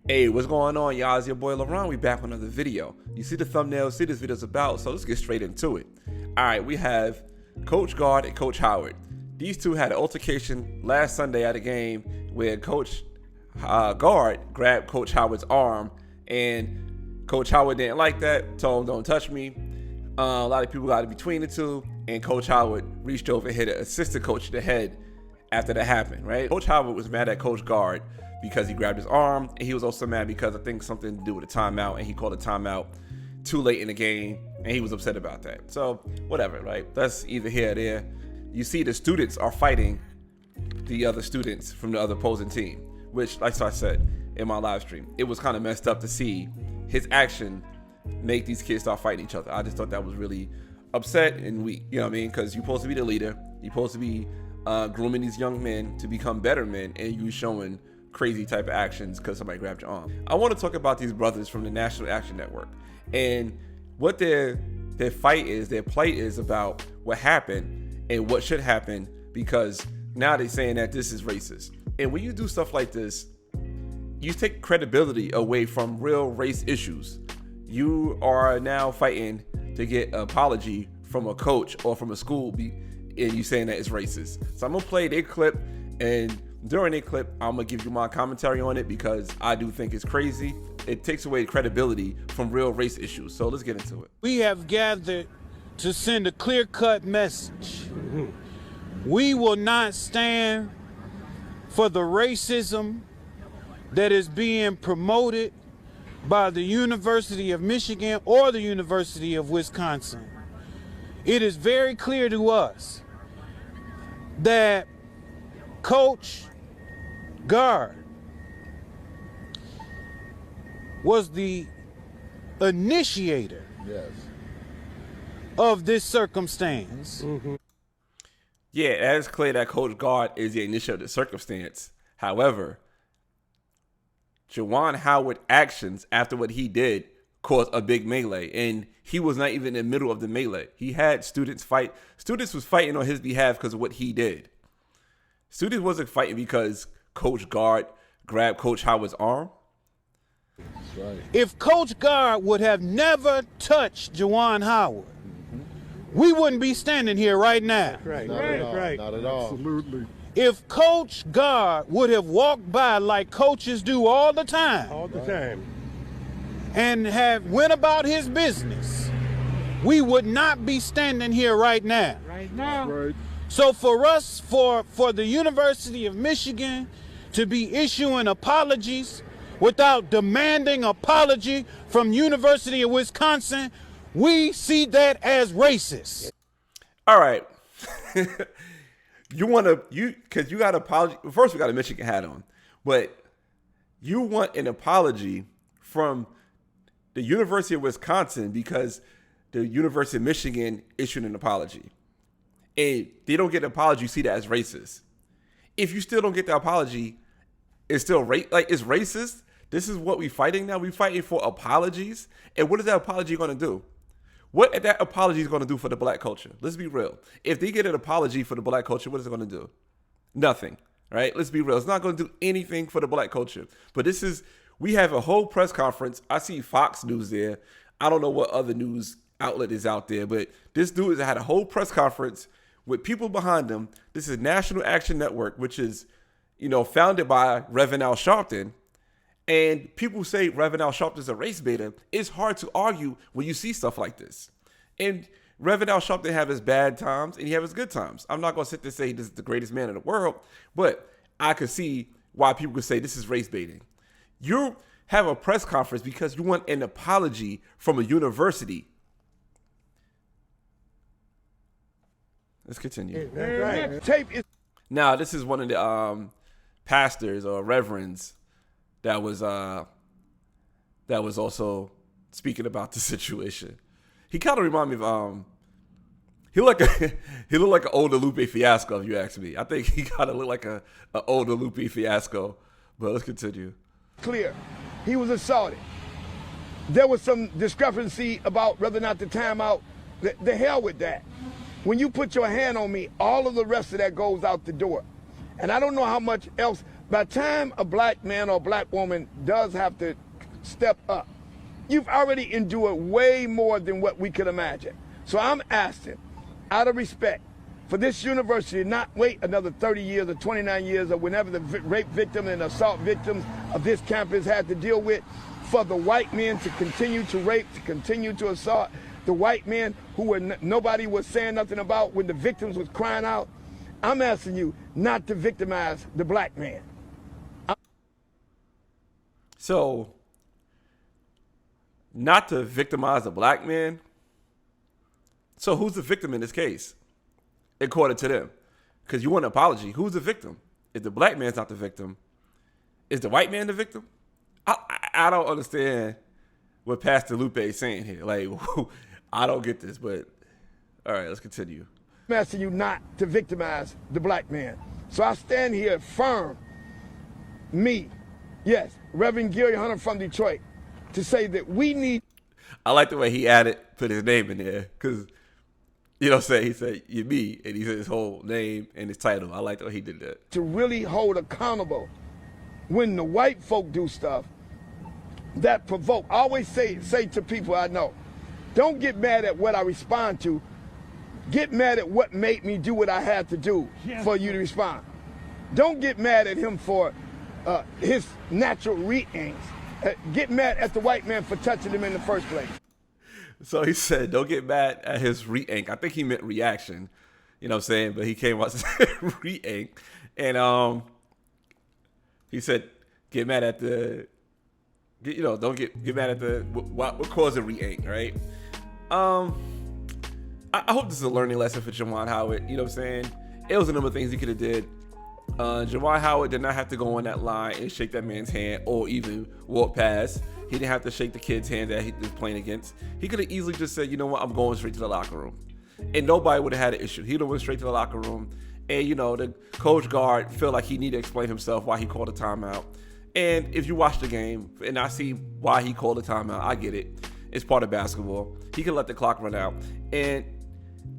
Hey, what's going on, y'all? It's your boy LaRon. We back with another video. You see the thumbnail, see this video's about, so let's get straight into it. All right, we have Coach Guard and Coach Howard. These two had an altercation last Sunday at a game where Coach Guard grabbed Coach Howard's arm, and Coach Howard didn't like that, told him don't touch me. A lot of people got in between the two, and Coach Howard reached over and hit an assistant coach in the head after that happened, right? Coach Howard was mad at Coach Guard because he grabbed his arm, and he was also mad because I think something to do with a timeout, and he called a timeout too late in the game, and he was upset about that. So whatever, right? That's either here or there. You see the students are fighting the other students from the other opposing team, which, like I said in my live stream, it was kind of messed up to see his action make these kids start fighting each other. I just thought that was really upset and weak, you know what I mean? Because you're supposed to be the leader, you're supposed to be grooming these young men to become better men, and you showing crazy type of actions because somebody grabbed your arm. I want to talk about these brothers from the National Action Network and what their fight is, their plight is about what happened and what should happen, because now they're saying that this is racist. And when you do stuff like this, you take credibility away from real race issues. You are now fighting to get an apology from a coach or from a school, and you saying that it's racist. So I'm gonna play their clip, and during their clip, I'm gonna give you my commentary on it because I do think it's crazy. It takes away credibility from real race issues. So let's get into it. We have gathered to send a clear-cut message. We will not stand for the racism that is being promoted by the University of Michigan or the University of Wisconsin. It is very clear to us that Coach Guard was the initiator of this circumstance. Yeah, it's clear that Coach Guard is the initiator of the circumstance. However, JUWAN Howard's actions after what he did caused a big melee, and he was not even in the middle of the melee. He had students fight. Students was fighting on his behalf because of what he did. Students wasn't fighting because Coach Guard grabbed Coach Howard's arm. That's right. If Coach Guard would have never touched JUWAN Howard, we wouldn't be standing here right now. Right. Not at all. Absolutely. If Coach Guard would have walked by like coaches do all the time, and have went about his business, we would not be standing here right now. Right. So for us, for the University of Michigan to be issuing apologies without demanding apology from University of Wisconsin, we see that as racist. All right. Because you got an apology. First, we got a Michigan hat on, but you want an apology from the University of Wisconsin because the University of Michigan issued an apology. And they don't get an apology, you see that as racist. If you still don't get the apology, it's still it's racist. This is what we're fighting now. We're fighting for apologies. And what is that apology going to do? What that apology is going to do for the black culture? Let's be real. If they get an apology for the black culture, what is it going to do? Nothing, right? Let's be real. It's not going to do anything for the black culture. But we have a whole press conference. I see Fox News there. I don't know what other news outlet is out there, but this dude had a whole press conference with people behind him. This is National Action Network, which is, founded by Rev Al Sharpton. And people say Rev Al Sharpton is a race baiter. It's hard to argue when you see stuff like this. And Rev Al Sharpton have his bad times and he have his good times. I'm not going to sit there and say this is the greatest man in the world, but I could see why people could say this is race baiting. You have a press conference because you want an apology from a university. Let's continue. Right. Now, this is one of the pastors or reverends that was also speaking about the situation. He kind of reminded me of he looked like an older Lupe Fiasco, if you ask me. I think he kind of looked like an older Lupe Fiasco. But let's continue. Clear, he was assaulted. There was some discrepancy about whether or not the timeout. The hell with that. When you put your hand on me, all of the rest of that goes out the door. And I don't know how much else, by the time a black man or a black woman does have to step up, you've already endured way more than what we could imagine. So I'm asking, out of respect, for this university to not wait another 30 years or 29 years or whenever the rape victim and assault victims of this campus had to deal with, for the white men to continue to rape, to continue to assault, the white men who were nobody was saying nothing about when the victims was crying out. I'm asking you not to victimize the black man. So, not to victimize the black man? So who's the victim in this case? According to them. Because you want an apology. Who's the victim? If the black man's not the victim, is the white man the victim? I don't understand what Pastor Lupe is saying here. Like, I don't get this, but all right, let's continue. I'm asking you not to victimize the black man. So I stand here firm, me, yes, Reverend Gary Hunter from Detroit, to say that we need. I like the way he put his name in there, because, you know what I'm saying? He said, you me, and he said his whole name and his title. I like the way he did that. To really hold accountable when the white folk do stuff that provoke. I always say to people I know, don't get mad at what I respond to. Get mad at what made me do what I had to do for you to respond. Don't get mad at him for his natural reactions. Get mad at the white man for touching him in the first place. So he said, don't get mad at his re-ink. I think he meant reaction, you know what I'm saying? But he came out and said re-ink. And he said, get mad at the, don't get mad at the, what caused the re-ink, right? I hope this is a learning lesson for JUWAN Howard, you know what I'm saying? It was a number of things he could have did. JUWAN Howard did not have to go on that line and shake that man's hand or even walk past. He didn't have to shake the kid's hand that he was playing against. He could have easily just said, you know what, I'm going straight to the locker room. And nobody would have had an issue. He would have went straight to the locker room. And, the coach guard felt like he needed to explain himself why he called a timeout. And if you watch the game, and I see why he called a timeout, I get it. It's part of basketball. He could let the clock run out. And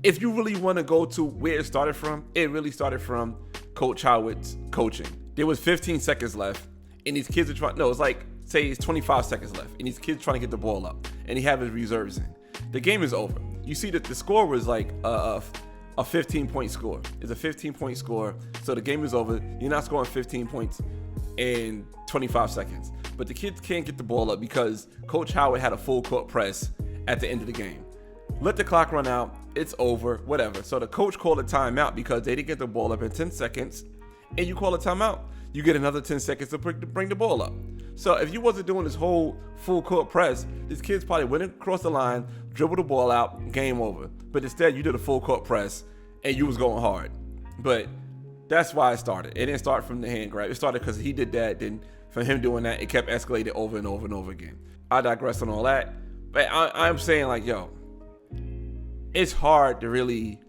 if you really want to go to where it started from, it really started from Coach Howard's coaching. There was 15 seconds left, and these kids are trying, no, it's like, say it's 25 seconds left, and these kids trying to get the ball up, and he have his reserves in. The game is over. You see that the score was like a 15-point score. It's a 15-point score, so the game is over. You're not scoring 15 points in 25 seconds. But the kids can't get the ball up because Coach Howard had a full court press at the end of the game. Let the clock run out. It's over, whatever. So the coach called a timeout because they didn't get the ball up in 10 seconds, and you call a timeout. You get another 10 seconds to bring the ball up. So if you wasn't doing this whole full court press, these kids probably went across the line, dribbled the ball out, game over. But instead, you did a full court press, and you was going hard. But that's why it started. It didn't start from the hand grab. It started because he did that. Then from him doing that, it kept escalating over and over and over again. I digress on all that. But I'm saying, like, yo, it's hard to really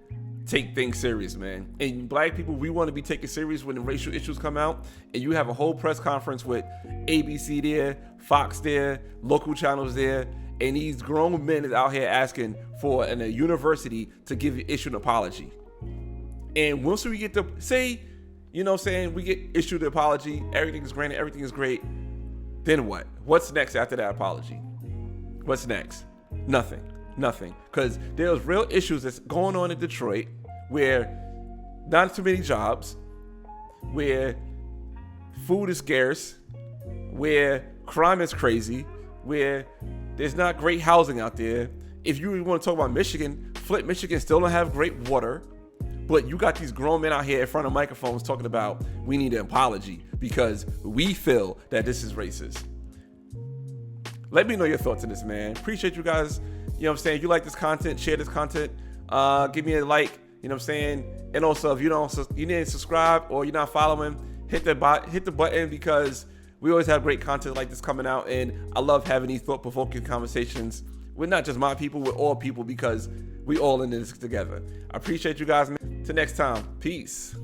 take things serious, man. And black people, we want to be taken serious when the racial issues come out. And you have a whole press conference with ABC there, Fox there, local channels there. And these grown men is out here asking for a university to issue an apology. And once we get to say, you know what I'm saying, we get issued the apology, everything is granted, everything is great. Then what? What's next after that apology? What's next? Nothing. Because there's real issues that's going on in Detroit where not too many jobs, where food is scarce, where crime is crazy, where there's not great housing out there. If you want to talk about Michigan, Flint, Michigan still don't have great water, but you got these grown men out here in front of microphones talking about we need an apology because we feel that this is racist. Let me know your thoughts on this, man. Appreciate you guys. You know what I'm saying? If you like this content, share this content. Give me a like. You know what I'm saying? And also, if you didn't subscribe or you're not following, hit the button because we always have great content like this coming out. And I love having these thought-provoking conversations with not just my people, with all people because we all in this together. I appreciate you guys, man. Till next time. Peace.